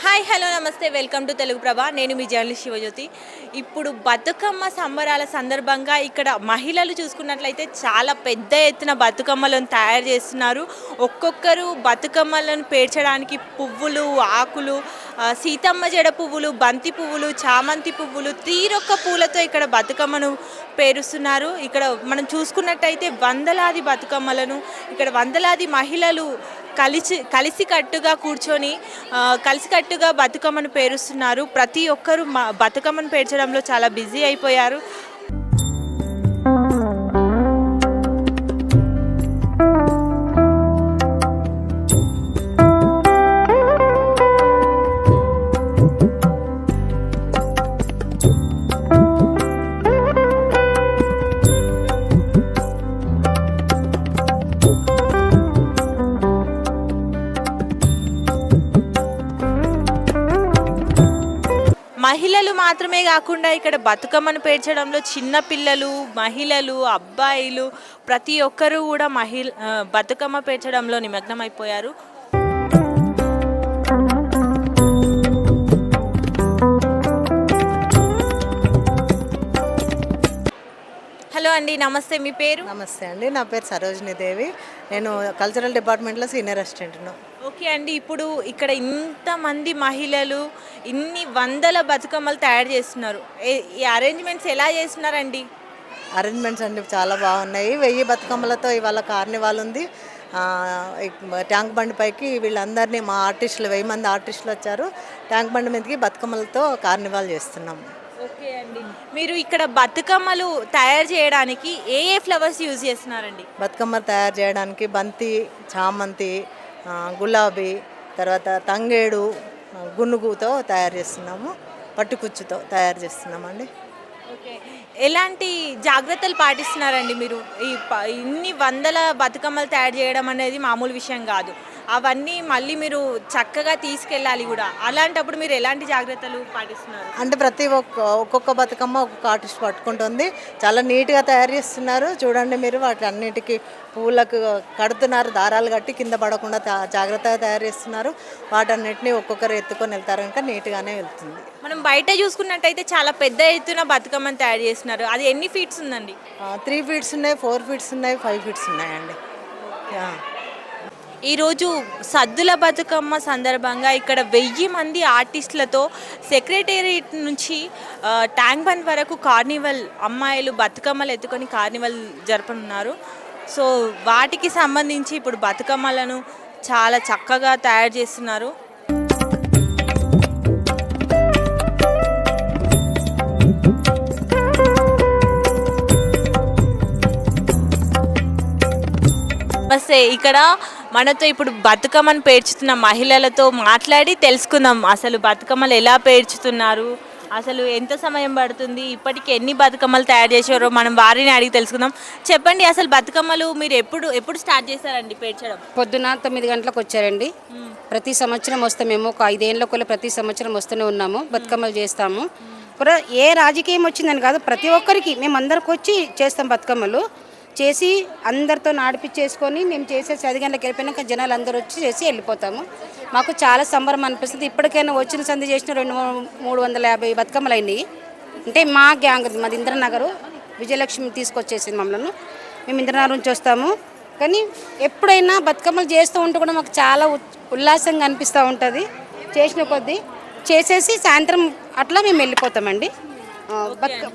Hi hello నమస్తే welcome to Telugu ప్రభ. నేను మీ journalist Shivajyothi. ఇప్పుడు బతుకమ్మ సంబరాల సందర్భంగా ఇక్కడ మహిళలు చూసుకున్నట్లయితే చాలా పెద్ద ఎత్తున బతుకమ్మలను తయారు చేస్తున్నారు. ఒక్కొక్కరు బతుకమ్మలను పేర్చడానికి పువ్వులు, ఆకులు, సీతమ్మ జడ పువ్వులు, బంతి పువ్వులు, చామంతి పువ్వులు, తీరొక్క పూలతో ఇక్కడ బతుకమ్మను పేరుస్తున్నారు. ఇక్కడ మనం చూసుకున్నట్టయితే వందలాది బతుకమ్మలను ఇక్కడ వందలాది మహిళలు కలిసికట్టుగా కూర్చొని కలిసికట్టుగా బతుకమ్మను పేరుస్తున్నారు. ప్రతి ఒక్కరూ బతుకమ్మను పేర్చడంలో చాలా బిజీ అయిపోయారు. మహిళలు మాత్రమే కాకుండా ఇక్కడ బతుకమ్మను పేర్చడంలో చిన్నపిల్లలు, మహిళలు, అబ్బాయిలు ప్రతి ఒక్కరూ కూడా బతుకమ్మ పేర్చడంలో నిమగ్నమైపోయారు. హలో అండి, నమస్తే. మీ పేరు? నమస్తే అండి, నా పేరు సరోజిని దేవి. నేను కల్చరల్ డిపార్ట్మెంట్లో సీనియర్ అసిస్టెంట్ను. ఓకే అండి, ఇప్పుడు ఇక్కడ ఇంతమంది మహిళలు ఇన్ని వందల బతుకమ్మలు తయారు చేస్తున్నారు. ఈ అరేంజ్మెంట్స్ ఎలా చేస్తున్నారండి? అరేంజ్మెంట్స్ అండి చాలా బాగున్నాయి. 1000 బతుకమ్మలతో ఇవాళ కార్నివాల్ ఉంది. ట్యాంక్ బండ్ పైకి వీళ్ళందరినీ మా ఆర్టిస్టులు 1000 మంది ఆర్టిస్టులు వచ్చారు. ట్యాంక్ బండ్ మీదకి బతుకమ్మలతో కార్నివాల్ చేస్తున్నాము. ఓకే అండి, మీరు ఇక్కడ బతుకమ్మలు తయారు చేయడానికి ఏ ఏ ఫ్లవర్స్ యూజ్ చేస్తున్నారండి? బతుకమ్మలు తయారు చేయడానికి బంతి, చామంతి, గులాబీ, తర్వాత తంగేడు, గునుగుతో తయారు చేస్తున్నాము. పట్టుకుచ్చుతో తయారు చేస్తున్నామండి. ఓకే, ఎలాంటి జాగ్రత్తలు పాటిస్తున్నారండి మీరు? ఇన్ని వందల బతుకమ్మలు తయారు చేయడం అనేది మామూలు విషయం కాదు. అవన్నీ మళ్ళీ మీరు చక్కగా తీసుకెళ్ళాలి కూడా. అలాంటప్పుడు మీరు ఎలాంటి జాగ్రత్తలు పాటిస్తున్నారు? అంటే ఒక్కొక్క బతుకమ్మ ఒక్కొక్క ఆర్టిస్ట్ పట్టుకుంటుంది. చాలా నీట్గా తయారు చేస్తున్నారు. చూడండి మీరు, వాటి అన్నిటికీ పూలకు కడుతున్నారు, దారాలు కట్టి కింద పడకుండా జాగ్రత్తగా తయారు చేస్తున్నారు. వాటన్నిటిని ఒక్కొక్కరు ఎత్తుకొని వెళ్తారు కనుక నీట్గానే వెళ్తుంది. మనం బయట చూసుకున్నట్టయితే చాలా పెద్ద ఎత్తున బతుకమ్మని తయారు చేస్తున్నారు. అది ఎన్ని ఫీట్స్ ఉందండి? 3 ఫీట్స్ ఉన్నాయి, 4 ఫీట్స్ ఉన్నాయి, 5 ఫీట్స్ ఉన్నాయండి. ఈరోజు సద్దుల బతుకమ్మ సందర్భంగా ఇక్కడ 1000 మంది ఆర్టిస్టులతో సెక్రటేరియట్ నుంచి ట్యాంక్ బండ్ వరకు కార్నివల్, అమ్మాయిలు బతుకమ్మలు ఎత్తుకొని కార్నివల్ జరపనున్నారు. సో వాటికి సంబంధించి ఇప్పుడు బతుకమ్మలను చాలా చక్కగా తయారు చేస్తున్నారు. నమస్తే, ఇక్కడ మనతో ఇప్పుడు బతుకమ్మను పేర్చుతున్న మహిళలతో మాట్లాడి తెలుసుకుందాం. అసలు బతుకమ్మలు ఎలా పేర్చుతున్నారు, అసలు ఎంత సమయం పడుతుంది, ఇప్పటికి ఎన్ని బతుకమ్మలు తయారు చేసారో మనం వారిని అడిగి తెలుసుకుందాం. చెప్పండి, అసలు బతుకమ్మలు మీరు ఎప్పుడు స్టార్ట్ చేశారండి పేర్చడం? పొద్దున 9 గంటలకు వచ్చారండి. ప్రతి సంవత్సరం వస్తాం, మేము ఒక 5 ఏళ్ళ ప్రతి సంవత్సరం వస్తూనే ఉన్నాము, బతుకమ్మలు చేస్తాము. ఏ రాజకీయం వచ్చిందని కాదు, ప్రతి ఒక్కరికి మేము అందరికి వచ్చి చేస్తాం. బతుకమ్మలు చేసి అందరితో నాడిపించేసుకొని మేము చేసేసి 5 గంటలకు వెళ్ళిపోయినాక జనాలు అందరూ వచ్చి చేసి వెళ్ళిపోతాము. మాకు చాలా సంబరం అనిపిస్తుంది. ఇప్పటికైనా వచ్చిన సంధి చేసిన 200-350 బతుకమ్మలు అయినాయి. అంటే మా గ్యాంగ్, మాది ఇంద్రనగరు, విజయలక్ష్మి తీసుకొచ్చేసింది మమ్మల్ని. మేము ఇంద్రనగర్ నుంచి వస్తాము. కానీ ఎప్పుడైనా బతుకమ్మలు చేస్తూ ఉంటే కూడా మాకు చాలా ఉల్లాసంగా అనిపిస్తూ ఉంటుంది. చేసిన కొద్దీ చేసేసి సాయంత్రం అట్లా మేము వెళ్ళిపోతామండి.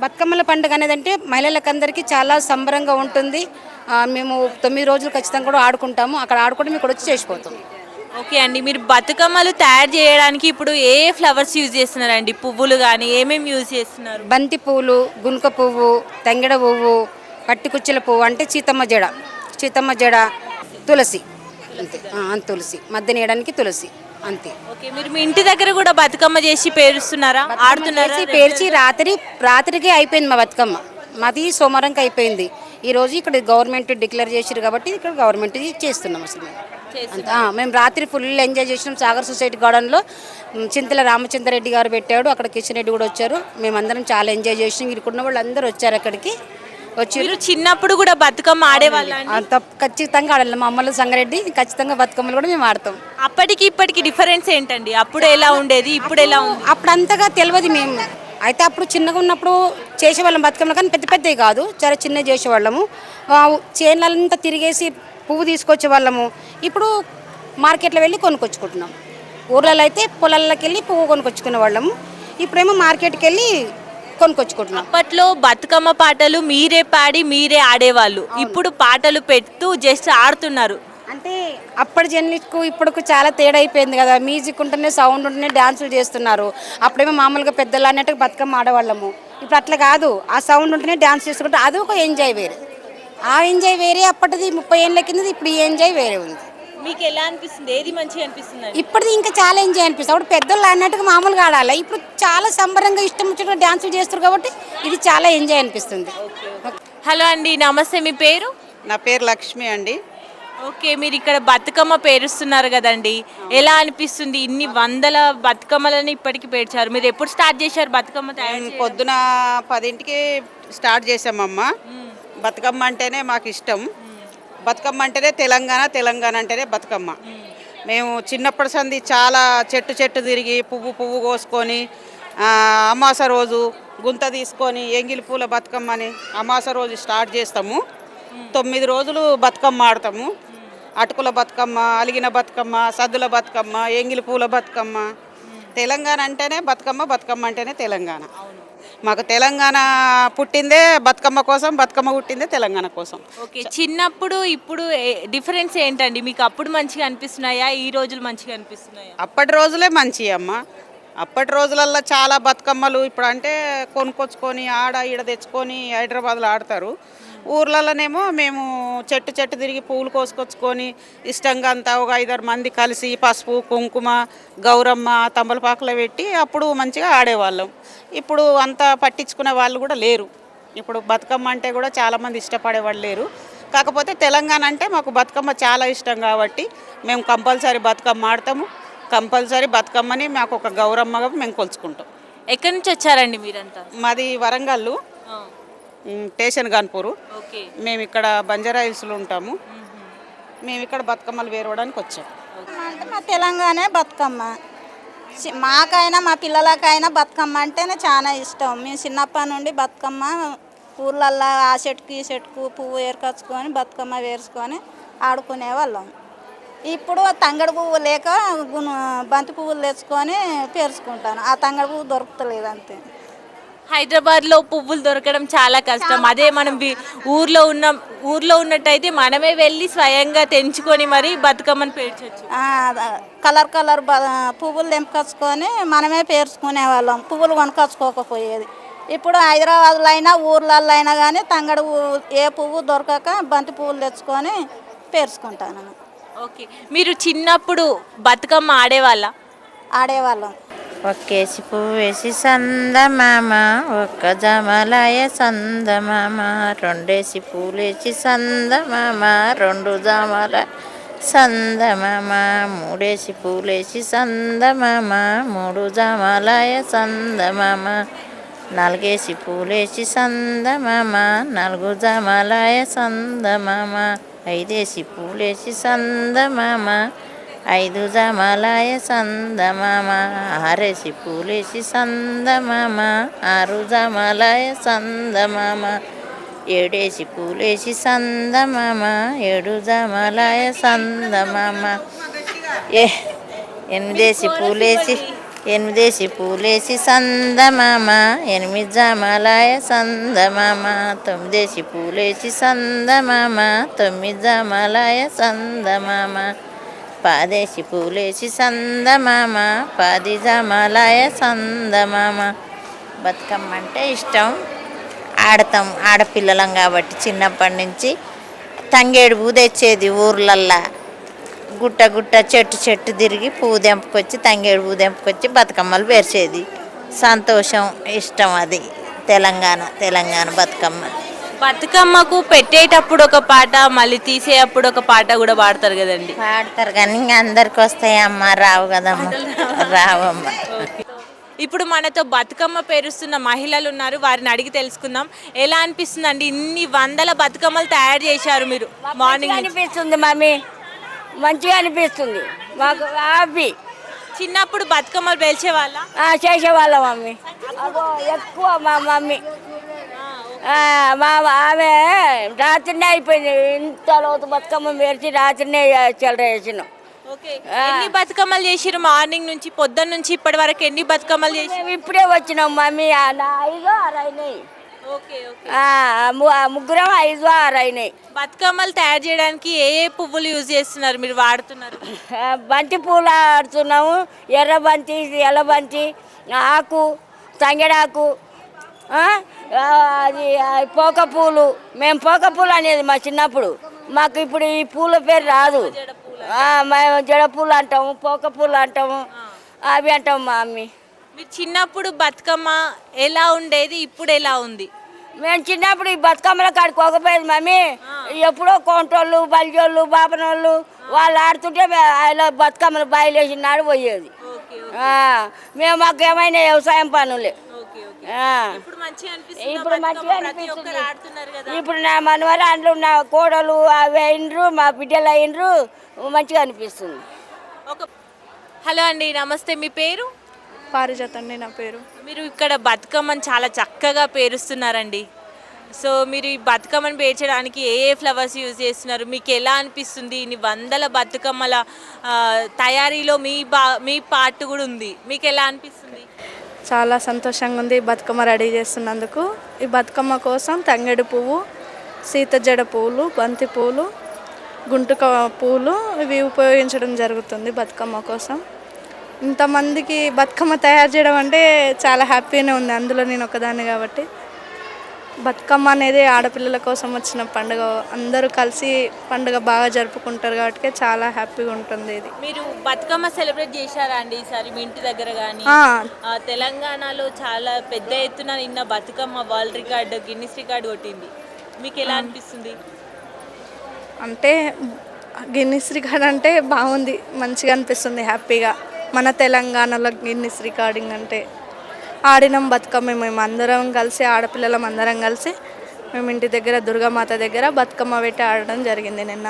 బతుకమ్మల పండుగ అనేది అంటే మహిళలకందరికీ చాలా సంబరంగా ఉంటుంది. మేము 9 రోజులు ఖచ్చితంగా కూడా ఆడుకుంటాము. అక్కడ ఆడుకుంటే మేము కూడా వచ్చి చేసిపోతాం. ఓకే అండి, మీరు బతుకమ్మలు తయారు చేయడానికి ఇప్పుడు ఏ ఫ్లవర్స్ యూజ్ చేస్తున్నారండి? పువ్వులు కానీ ఏమేమి యూజ్ చేస్తున్నారు? బంతి పువ్వులు, గునుక పువ్వు, తంగెడ పువ్వు, పట్టికుచ్చుల పువ్వు అంటే సీతమ్మ జడ, తులసి, అంతే. తులసి మధ్య నేయడానికి తులసి, అంతే. ఓకే, మీరు మీ ఇంటి దగ్గర కూడా బతుకమ్మ చేసి పేరుస్తున్నారా, ఆడుతున్నారా? పేర్చి రాత్రికి అయిపోయింది మా బతుకమ్మ. మాది సోమవారంకి అయిపోయింది. ఈరోజు ఇక్కడ గవర్నమెంట్ డిక్లేర్ చేసారు కాబట్టి ఇక్కడ గవర్నమెంట్ చేస్తున్నాం. అసలు మేము రాత్రి ఫుల్ ఎంజాయ్ చేసినాం. సాగర్ సొసైటీ గార్డెన్లో చింతల రామచంద్రరెడ్డి గారు పెట్టాడు, అక్కడ కిషన్ రెడ్డి కూడా వచ్చారు. మేమందరం చాలా ఎంజాయ్ చేసినాం. ఇక్కడ ఉన్న వాళ్ళు అందరూ వచ్చారు అక్కడికి. వచ్చి మీరు చిన్నప్పుడు కూడా బతుకమ్మ ఆడేవాళ్ళ అండి? అంత ఖచ్చితంగా ఆడాలి. మా అమ్మలు సంగారెడ్డి ఖచ్చితంగా బతుకమ్మలు కూడా మేము ఆడతాం. అప్పటికి ఇప్పటికి డిఫరెన్స్ ఏంటండి? అప్పుడు ఎలా ఉండేది, ఇప్పుడు ఎలా ఉంది? అప్పుడు అంతగా తెలియదు మేము. అయితే అప్పుడు చిన్నగా ఉన్నప్పుడు చేసేవాళ్ళం బతుకమ్మలు, కానీ పెద్ద పెద్దవి కాదు, చాలా చిన్నవి చేసేవాళ్ళము. చేనులంతా తిరిగేసి పువ్వు తీసుకొచ్చే వాళ్ళము. ఇప్పుడు మార్కెట్లో వెళ్ళి కొనుక్కొచ్చుకుంటున్నాం. ఊర్లలో అయితే పొలాల్లోకి వెళ్ళి పువ్వు కొనుక్కొచ్చుకునే వాళ్ళము. ఇప్పుడేమో మార్కెట్కి వెళ్ళి కొనుక్కొచ్చుకుంటున్నాం. అప్పట్లో బతుకమ్మ పాటలు మీరే పాడి మీరే ఆడేవాళ్ళు, ఇప్పుడు పాటలు పెడుతూ జస్ట్ ఆడుతున్నారు. అంటే అప్పటి జర్నీకు ఇప్పటికు చాలా తేడా అయిపోయింది కదా. మ్యూజిక్ ఉంటేనే, సౌండ్ ఉంటేనే డాన్సులు చేస్తున్నారు. అప్పుడేమో మామూలుగా పెద్దలు అన్నట్టు బతుకమ్మ ఆడేవాళ్ళము. ఇప్పుడు అట్లా కాదు, ఆ సౌండ్ ఉంటేనే డాన్స్ చేసుకుంటే అది ఒక ఎంజాయ్ వేరే. ఆ ఎంజాయ్ వేరే, అప్పటిది 30 ఏళ్ళ కిందది ఇప్పుడు ఈ ఎంజాయ్ వేరే ఉంది. మీకు ఎలా అనిపిస్తుంది? ఏది మంచిగా అనిపిస్తుంది? ఇప్పటిది ఇంకా చాలా ఎంజాయ్ అనిపిస్తుంది. అప్పుడు పెద్దలు అన్నట్టుగా మామూలుగా ఆడాలి, ఇప్పుడు చాలా సంబరంగా ఇష్టం వచ్చిన డాన్సులు చేస్తారు కాబట్టి ఇది చాలా ఎంజాయ్ అనిపిస్తుంది. హలో అండి, నమస్తే. మీ పేరు? నా పేరు లక్ష్మి అండి. ఓకే, మీరు ఇక్కడ బతుకమ్మ పేరుస్తున్నారు కదండి, ఎలా అనిపిస్తుంది? ఇన్ని వందల బతుకమ్మలని ఇప్పటికి పేర్చారు. మీరు ఎప్పుడు స్టార్ట్ చేశారు బతుకమ్మ తయారు చేయడం? పొద్దున 10ంటికి స్టార్ట్ చేసామమ్మ. బతుకమ్మ అంటేనే మాకు ఇష్టం. బతుకమ్మ అంటేనే తెలంగాణ, తెలంగాణ అంటేనే బతుకమ్మ. మేము చిన్నప్పటి సంది చాలా చెట్టు చెట్టు తిరిగి పువ్వు పువ్వు కోసుకొని అమాస రోజు గుంత తీసుకొని ఎంగిలి పూల బతుకమ్మని అమాస రోజు స్టార్ట్ చేస్తాము. 9 రోజులు బతుకమ్మ ఆడతాము. అటుకుల బతుకమ్మ, అలిగిన బతుకమ్మ, సద్దుల బతుకమ్మ, ఎంగిలి పూల బతుకమ్మ. తెలంగాణ అంటేనే బతుకమ్మ, బతుకమ్మ అంటేనే తెలంగాణ. మాకు తెలంగాణ పుట్టిందే బతుకమ్మ కోసం, బతుకమ్మ పుట్టిందే తెలంగాణ కోసం. ఓకే, చిన్నప్పుడు ఇప్పుడు డిఫరెన్స్ ఏంటండి? మీకు అప్పుడు మంచిగా అనిపిస్తున్నాయా, ఈ రోజులు మంచిగా అనిపిస్తున్నాయా? అప్పటి రోజులే మంచి అమ్మ. అప్పటి రోజులల్లో చాలా బతుకమ్మలు ఇప్పుడు అంటే కొనుక్కొచ్చుకొని ఆడ ఈడ తెచ్చుకొని హైదరాబాద్లో ఆడతారు. ఊర్లలోనేమో మేము చెట్టు చెట్టు తిరిగి పువ్వులు కోసుకొచ్చుకొని ఇష్టంగా అంతా ఒక 5-6 మంది కలిసి పసుపు కుంకుమ గౌరమ్మ తమలపాకులో పెట్టి అప్పుడు మంచిగా ఆడేవాళ్ళం. ఇప్పుడు అంతా పట్టించుకునే వాళ్ళు కూడా లేరు. ఇప్పుడు బతుకమ్మ అంటే కూడా చాలామంది ఇష్టపడేవాళ్ళు లేరు. కాకపోతే తెలంగాణ అంటే మాకు బతుకమ్మ చాలా ఇష్టం కాబట్టి మేము కంపల్సరీ బతుకమ్మ ఆడతాము. కంపల్సరీ బతుకమ్మని మాకు ఒక గౌరమ్మగా మేము కొలుచుకుంటాం. ఎక్కడి నుంచి వచ్చారండి మీరంతా? మాది వరంగల్, స్టేషన్ గన్పూరు. ఓకే, మేము ఇక్కడ బంజారా హిల్స్లో ఉంటాము. మేము ఇక్కడ బతుకమ్మలు వేరవడానికి వచ్చాం. అంటే మా తెలంగాణ బతుకమ్మ. మాకైనా మా పిల్లలకైనా బతుకమ్మ అంటేనే చాలా ఇష్టం. మేము చిన్నప్పటి నుండి బతుకమ్మ ఊర్లల్లో ఆ చెట్టుకి ఈ చెట్టుకు పువ్వు ఏరుకొచ్చుకొని బతుకమ్మ వేసుకొని ఆడుకునే వాళ్ళం. ఇప్పుడు తంగడి పువ్వు లేక బంతి పువ్వులు తెచ్చుకొని పేర్చుకుంటాను. ఆ తంగడి పువ్వు దొరుకుతలేదు అంతే. హైదరాబాద్లో పువ్వులు దొరకడం చాలా కష్టం. అదే మనం ఊర్లో ఉన్నట్టయితే మనమే వెళ్ళి స్వయంగా తెంచుకొని మరి బతుకమ్మని పేర్చొచ్చు. కలర్ కలర్ పువ్వులు తెంపుకొచ్చుకొని మనమే పేర్చుకునే వాళ్ళం, పువ్వులు కొనుక్కొచ్చుకోకపోయేది. ఇప్పుడు హైదరాబాద్లో అయినా ఊర్లలో అయినా కానీ తంగడి ఏ పువ్వు దొరకక బంతి పువ్వులు తెచ్చుకొని పేర్చుకుంటాను. ఓకే, మీరు చిన్నప్పుడు బతుకమ్మ ఆడేవాళ్ళం. ఒక్కేసి పువ్వేసి సందమామ, ఒక్క జమలాయ సందమామ, రెండేసి పూలేసి సందమామ, రెండు జమల సందమామ, మూడేసి పూలేసి సందమామ, మూడు జమలాయ సందమామ, నాలుగేసి పూలేసి సందమామ, నాలుగు జమలాయ సందమామ, ఐదేసి పూలేసి సందమామ, ఐదు జమలాయ సందమామ, ఆరేసి పూలేసి సందమామ, ఆరు జమలాయ సందమామ, ఏడేసి పూలేసి సందమామ, ఏడు జమలాయ సందమామ, ఎనిమిదేసి పూలేసి సందమామ, ఎనిమిది జమలాయ సందమామ, తొమ్మిదేసి పూలేసి సందమామ, తొమ్మిది జమలాయ సందమామ, పదేసి పూలేసి సందమామ, పది జమలాయ సందమామ. బతుకమ్మ అంటే ఇష్టం, ఆడతాం. ఆడపిల్లలం కాబట్టి చిన్నప్పటి నుంచి తంగేడు పువ్వు తెచ్చేది ఊర్లల్లా. గుట్ట గుట్ట చెట్టు చెట్టు తిరిగి పువ్వు తెంపుకొచ్చి తంగేడు పువ్వు తెంపుకొచ్చి బతుకమ్మలు పేర్చేది. సంతోషం, ఇష్టం. అది తెలంగాణ బతుకమ్మ. బతుకమ్మకు పెట్టేటప్పుడు ఒక పాట, మళ్ళీ తీసేటప్పుడు ఒక పాట కూడా పాడతారు కదండి. పాడతారు కానీ ఇంకా అందరికి వస్తాయి అమ్మ, రావు కదమ్మ, రావమ్మ. ఇప్పుడు మనతో బతుకమ్మ పేరుస్తున్న మహిళలు ఉన్నారు, వారిని అడిగి తెలుసుకుందాం. ఎలా అనిపిస్తుందండి? ఇన్ని వందల బతుకమ్మలు తయారు చేశారు మీరు మార్నింగ్ నుంచి. అనిపిస్తుంది మమ్మీ, మంచిగా అనిపిస్తుంది మాకు హ్యాపీ. చిన్నప్పుడు బతుకమ్మలు పేల్చే వాళ్ళ? చేసేవాళ్ళం మమ్మీ. అగో ఎక్కువ మా మమ్మీ మా ఆమె రాత్రినే అయిపోయింది. ఇంత లోతు బతుకమ్మ పేర్చి రాత్రినే చిల్లర వేసినాం. ఓకే, ఎన్ని బతుకమ్మలు చేసిరు మార్నింగ్ నుంచి పొద్దున్న నుంచి ఇప్పటి వరకు? ఎన్ని బతుకమ్మలు చేసి? మేము ఇప్పుడే వచ్చినాం మమ్మీ. నా 5 6 అయినాయి. Okay okay. ముగ్గురం 5 6 అయినాయి. బతుకమ్మలు తయారు చేయడానికి ఏ ఏ పువ్వులు యూజ్ చేస్తున్నారు, మీరు వాడుతున్నారు? బంతి పూలు ఆడుతున్నాము, ఎర్ర బంతి, ఎల్ల బంతి, ఆకు, తంగెడాకు, అది పోక పూలు. మేము పోక పూలు అనేది మా చిన్నప్పుడు. మాకు ఇప్పుడు ఈ పూల పేరు రాదు. మేము జడ పూలు అంటాము, పోక పూలు అంటాము, అవి అంటాము మా మమ్మీ. మీరు చిన్నప్పుడు బతుకమ్మ ఎలా ఉండేది, ఇప్పుడు ఎలా ఉంది? మేము చిన్నప్పుడు ఈ బతుకమ్మల కాడికి పోకపోయేది మమ్మీ. ఎప్పుడో కొంటోళ్ళు, బలిజోళ్ళు, బాపనోళ్ళు వాళ్ళు ఆడుతుంటే ఆయన బతుకమ్మలు బయలుదేసి నాడు పోయేది. మేము మాకు ఏమైనా వ్యవసాయం పనులే. ఇప్పుడు మంచిగా ఇప్పుడు మంచిగా అనిపిస్తుంది. ఆడుతున్నారు కదా. ఇప్పుడు నా మనవరు అందులో నా కోడలు అవి అయినరు, మా బిడ్డలు అయినరు, మంచిగా అనిపిస్తుంది. హలో అండి, నమస్తే. మీ పేరు? పారిజాత్ అండి నా పేరు. మీరు ఇక్కడ బతుకమ్మని చాలా చక్కగా పేరుస్తున్నారండి. సో మీరు ఈ బతుకమ్మని పేర్చడానికి ఏ ఏ ఫ్లవర్స్ యూజ్ చేస్తున్నారు? మీకు ఎలా అనిపిస్తుంది? ఇన్ని వందల బతుకమ్మల తయారీలో మీ పార్ట్ కూడా ఉంది. మీకు ఎలా అనిపిస్తుంది? చాలా సంతోషంగా ఉంది బతుకమ్మ రెడీ చేస్తున్నందుకు. ఈ బతుకమ్మ కోసం తంగేడు పువ్వు, సీతజడ పువ్వులు, బంతి పువ్వులు, గుంటుక పువ్వులు ఇవి ఉపయోగించడం జరుగుతుంది బతుకమ్మ కోసం. ఇంతమందికి బతుకమ్మ తయారు చేయడం అంటే చాలా హ్యాపీగానే ఉంది. అందులో నేను ఒకదాన్ని కాబట్టి. బతుకమ్మ అనేది ఆడపిల్లల కోసం వచ్చిన పండుగ. అందరూ కలిసి పండుగ బాగా జరుపుకుంటారు కాబట్టి చాలా హ్యాపీగా ఉంటుంది ఇది. మీరు బతుకమ్మ సెలబ్రేట్ చేశారా అండి ఈసారి మీ ఇంటి దగ్గర కానీ? తెలంగాణలో చాలా పెద్ద ఎత్తున నిన్న Bathukamma world record, Guinness record కొట్టింది. మీకు ఎలా అనిపిస్తుంది? అంటే గిన్నిస్ రికార్డ్ అంటే బాగుంది, మంచిగా అనిపిస్తుంది, హ్యాపీగా. మన తెలంగాణలో గిన్నిస్ రికార్డింగ్ అంటే ఆడినాం బతుకమ్మ. మేము అందరం కలిసి, ఆడపిల్లలం అందరం కలిసి మేము ఇంటి దగ్గర దుర్గామాత దగ్గర బతుకమ్మ పెట్టి ఆడడం జరిగింది నిన్న.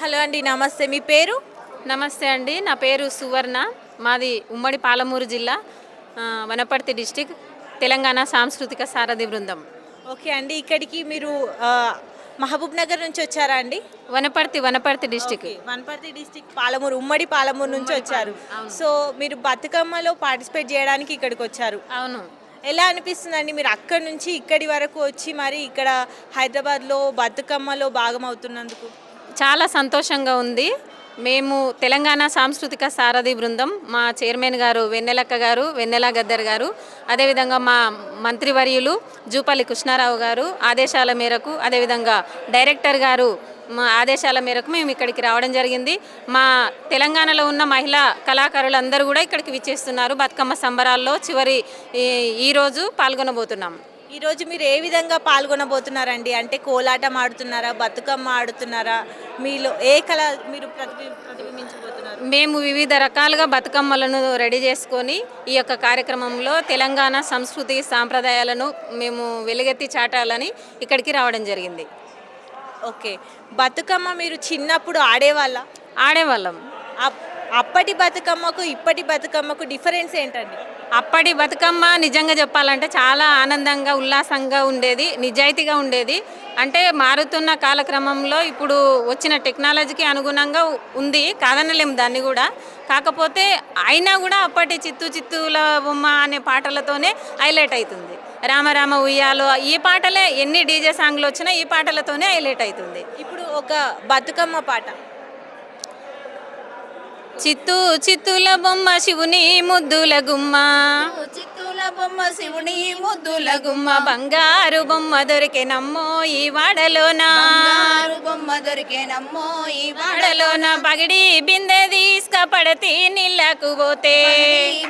హలో అండి, నమస్తే. మీ పేరు? నమస్తే అండి, నా పేరు సువర్ణ. మాది ఉమ్మడి పాలమూరు జిల్లా, వనపర్తి డిస్టిక్, తెలంగాణ సాంస్కృతిక సారథి బృందం. ఓకే అండి, ఇక్కడికి మీరు మహబూబ్ నగర్ నుంచి వచ్చారా అండి? వనపర్తి డిస్టిక్. వనపర్తి డిస్టిక్, పాలమూరు, ఉమ్మడి పాలమూరు నుంచి వచ్చారు. సో మీరు బతుకమ్మలో పార్టిసిపేట్ చేయడానికి ఇక్కడికి వచ్చారు. అవును. ఎలా అనిపిస్తుందండి మీరు అక్కడి నుంచి ఇక్కడి వరకు వచ్చి మరి ఇక్కడ హైదరాబాద్లో బతుకమ్మలో భాగం అవుతున్నందుకు? చాలా సంతోషంగా ఉంది. మేము తెలంగాణ సాంస్కృతిక సారథి బృందం, మా చైర్మన్ గారు వెన్నెలక్క గారు, వెన్నెల గద్దర్ గారు, అదేవిధంగా మా మంత్రివర్యులు జూపల్లి కృష్ణారావు గారు ఆదేశాల మేరకు, అదేవిధంగా డైరెక్టర్ గారు మా ఆదేశాల మేరకు మేము ఇక్కడికి రావడం జరిగింది. మా తెలంగాణలో ఉన్న మహిళా కళాకారులందరూ కూడా ఇక్కడికి విచ్చేస్తున్నారు. బతుకమ్మ సంబరాల్లో చివరి ఈరోజు పాల్గొనబోతున్నాం. ఈరోజు మీరు ఏ విధంగా పాల్గొనబోతున్నారండి? అంటే కోలాటం ఆడుతున్నారా, బతుకమ్మ ఆడుతున్నారా? మీలో ఏ కళ మీరు ప్రతిబింబించబోతున్నారు? మేము వివిధ రకాలుగా బతుకమ్మలను రెడీ చేసుకొని ఈ యొక్క కార్యక్రమంలో తెలంగాణ సంస్కృతి సాంప్రదాయాలను మేము వెలుగెత్తి చాటాలని ఇక్కడికి రావడం జరిగింది. ఓకే, బతుకమ్మ మీరు చిన్నప్పుడు ఆడేవాళ్ళం. అప్పటి బతుకమ్మకు ఇప్పటి బతుకమ్మకు డిఫరెన్స్ ఏంటండి? అప్పటి బతుకమ్మ నిజంగా చెప్పాలంటే చాలా ఆనందంగా, ఉల్లాసంగా ఉండేది, నిజాయితీగా ఉండేది. అంటే మారుతున్న కాలక్రమంలో ఇప్పుడు వచ్చిన టెక్నాలజీకి అనుగుణంగా ఉంది, కాదనలేము దాన్ని కూడా. కాకపోతే అయినా కూడా అప్పటి చిత్తూల బొమ్మ అనే పాటలతోనే హైలైట్ అవుతుంది. రామరామ ఉయ్యాలో ఈ పాటలే, ఎన్ని డీజే సాంగ్లు వచ్చినా ఈ పాటలతోనే హైలైట్ అవుతుంది. ఇప్పుడు ఒక బతుకమ్మ పాట. చిత్తూల బొమ్మ శివుని ముద్దుల గుమ్మ, చిత్తూల బొమ్మ శివుని ముద్దుల గుమ్మ, బంగారు బొమ్మ దొరికే నమ్మో ఈ వాడలోనా, బొమ్మ దొరికేనమ్మో ఈ వాడలోన పగిడి బిందె తీసుకపడతి నీళ్ళకు పోతే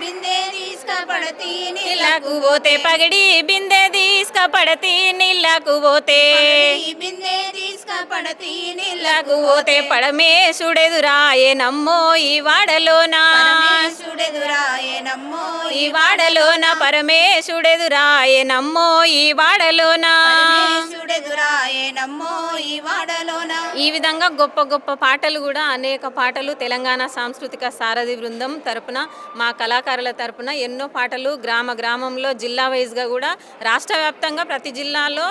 బిందె తీసుకపడతి నీళ్ళకు పోతే పగిడి బిందె తీసుకపడతి నీళ్ళకు పోతే బిందె తీసుకపడతి నీళ్ళకు పోతే పడమేశుడెదురాయే నమ్మో ఈ వాడలోన పరమేశుడెదురాయేనమ్మో ఈ వాడలోన పరమేశుడెదురాయే నమ్మో ఈ వాడలోన పరమేశుడెదురాయేనమ్మో ఈ వాడలోన. ఈ విధంగా గొప్ప గొప్ప పాటలు కూడా అనేక పాటలు తెలంగాణ సాంస్కృతిక సారథి బృందం తరపున మా కళాకారుల తరపున ఎన్నో పాటలు గ్రామంలో జిల్లా వైజ్గా కూడా రాష్ట్ర వ్యాప్తంగా ప్రతి జిల్లాలో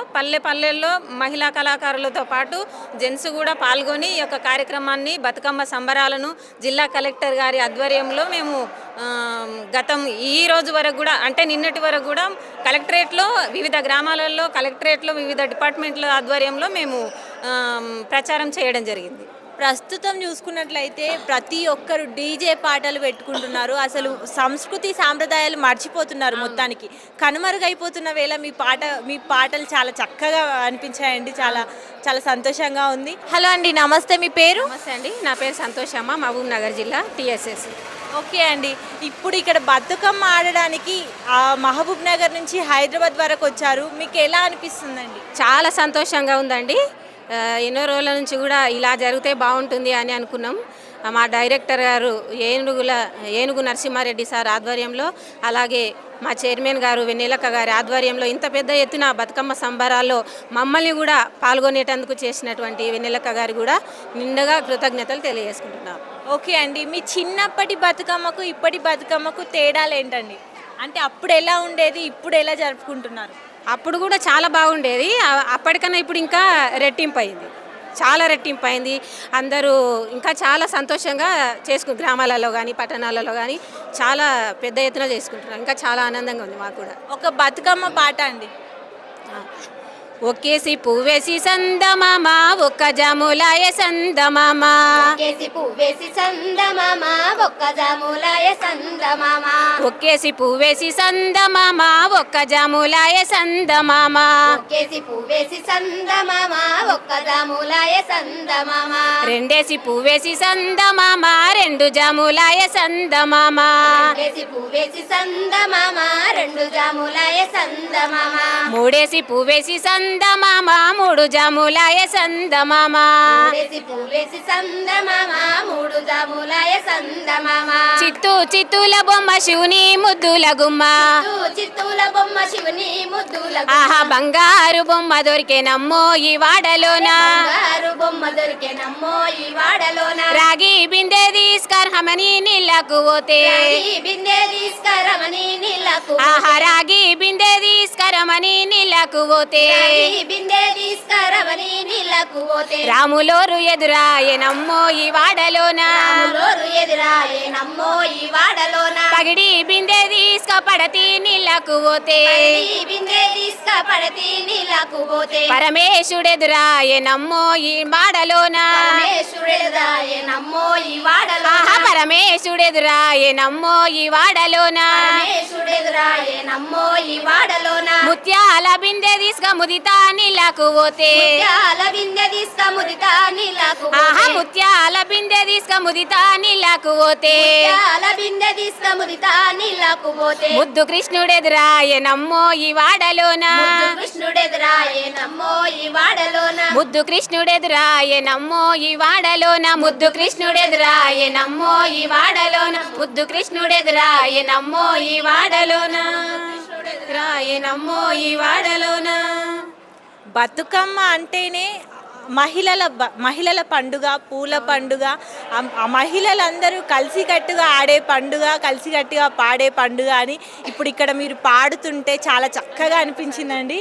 పల్లెల్లో మహిళా కళాకారులతో పాటు జెంట్స్ కూడా పాల్గొని ఈ యొక్క కార్యక్రమాన్ని బతుకమ్మ సంబరాలను జిల్లా కలెక్టర్ గారి ఆధ్వర్యంలో మేము ఈ రోజు వరకు కూడా అంటే నిన్నటి వరకు కూడా కలెక్టరేట్లో వివిధ గ్రామాలలో కలెక్టరేట్లో వివిధ డిపార్ట్మెంట్ల ఆధ్వర్యంలో మేము ప్రచారం చేయడం జరిగింది. ప్రస్తుతం చూసుకున్నట్లయితే ప్రతి ఒక్కరు డీజే పాటలు పెట్టుకుంటున్నారు. అసలు సంస్కృతి సాంప్రదాయాలు మర్చిపోతున్నారు. మొత్తానికి కనుమరుగైపోతున్న వేళ మీ పాటలు చాలా చక్కగా అనిపించాయండి. చాలా చాలా సంతోషంగా ఉంది. హలో అండి, నమస్తే. మీ పేరు? నమస్తే అండి, నా పేరు సంతోషమ్మ, మహబూబ్ నగర్ జిల్లా TSS. ఓకే అండి, ఇప్పుడు ఇక్కడ బతుకమ్మ ఆడడానికి మహబూబ్ నగర్ నుంచి హైదరాబాద్ వరకు వచ్చారు. మీకు ఎలా అనిపిస్తుందండి? చాలా సంతోషంగా ఉందండి. ఎన్నో రోజుల నుంచి కూడా ఇలా జరిగితే బాగుంటుంది అని అనుకున్నాం. మా డైరెక్టర్ గారు ఏనుగు నరసింహారెడ్డి సార్ ఆధ్వర్యంలో, అలాగే మా చైర్మన్ గారు వెన్నెలక్క గారి ఆధ్వర్యంలో ఇంత పెద్ద ఎత్తున బతుకమ్మ సంబరాల్లో మమ్మల్ని కూడా పాల్గొనేటందుకు చేసినటువంటి వెన్నెలక్క గారు కూడా నిండుగా కృతజ్ఞతలు తెలియజేసుకుంటున్నాం. ఓకే అండి, మీ చిన్నప్పటి బతుకమ్మకు ఇప్పటి బతుకమ్మకు తేడాలు ఏంటండి? అంటే అప్పుడు ఎలా ఉండేది, ఇప్పుడు ఎలా జరుపుకుంటున్నారు? అప్పుడు కూడా చాలా బాగుండేది. అప్పటికన్నా ఇప్పుడు ఇంకా రెట్టింపు అయింది, చాలా రెట్టింపు అయింది. అందరూ ఇంకా చాలా సంతోషంగా గ్రామాలలో కానీ పట్టణాలలో కానీ చాలా పెద్ద ఎత్తున చేసుకుంటున్నారు. ఇంకా చాలా ఆనందంగా ఉంది మాకు కూడా. ఒక బతుకమ్మ పాట అండి. ఒక్కేసి పువ్వేసి సందమామ ఒక్క జాములాయ సందమామ ఒక్కేసి పువ్వేసి సందమామ ఒక్క జాములాయ సందమామ ఒక్కేసి పువ్వేసి సందమామ ఒక్క జాములాయ సందమామ ఒక్కేసి పువ్వేసి సందమామ ఒక్క జాములాయ సందమామ రెండేసి పువ్వేసి సందమామ రెండు జాములాయ సందమామ ఒక్కేసి పువ్వేసి సందమామ రెండు జాములాయ సందమామ మూడేసి పువ్వేసి సందమామ మూడు జాములాయ సందమామ ఒక్కేసి పువ్వేసి సందమామ మూడు జాములాయ సందమామ చిత్తూల బొమ్మ శివుని ముద్దుల గుమ్మ చిత్తూల బొమ్మ శివుని ముద్దుల ఆహా బంగారు బొమ్మ దొరికేనమ్మో ఈ వాడలోన బంగారు బొమ్మ దొరికేనమ్మో ఈ వాడలోన రాగి బిందె తీసుకరమని నీళ్ళకు పోతే బిందె తీసుకరమని నీళ్ళకు ఆహా రాగి బిందె తీసుకరమని నీళ్ళకు పోతే బిందె తీసుకరమని నీళ్ళకు పోతే రాములోరు ఎదురాయనమ్మో ఈ వాడలోన రాములోరు ఎదురాయేనమ్మో ఈ వాడలోన పగిడి బిందె తీసుకపడతి నీళ్ళకు పోతే బిందె తీసుకపడతి నీళ్ళకు పోతే పరమేశుడెదురాయనమ్మో ఈ వాడలోన పరమేశుడెదురాయేనమ్మో ఈ వాడలోన ఆహా పరమేశుడెదురాయనమ్మో ఈ వాడలోన పరమేశుడెదురాయేనమ్మో ఈ వాడలోన ముత్యాల బిందె తీసుక ముదితా నీళ్ళకు పోతే ముత్యాల బిందె తీసుక ముదితా నీళ్ళకు ఆహా ముత్యాల బిందె తీసుక ముదితా నీళ్ళకు పోతే ముత్యాల బిందె తీసుక ముదితా నీళ్ళకు పోతే ముద్దు కృష్ణుడెదురాయనమ్మో ఈ వాడలోన కృష్ణుడెదురాయేనమ్మో ఈ వాడలోన ముద్దు కృష్ణుడెదురాయనమ్మో ఈ వాడలోన ముద్దు కృష్ణుడెదురాయనమ్మో ఈ వాడలోన ముద్దు కృష్ణుడెదురాయనమ్మో ఈ వాడలోన రాయనమ్మో ఈ వాడలోన. బతుకమ్మ అంటేనే మహిళల పండుగ, పూల పండుగ, మహిళలందరూ కలిసికట్టుగా ఆడే పండుగ, కలిసికట్టుగా పాడే పండుగ అని ఇప్పుడు ఇక్కడ మీరు పాడుతుంటే చాలా చక్కగా అనిపించిందండి.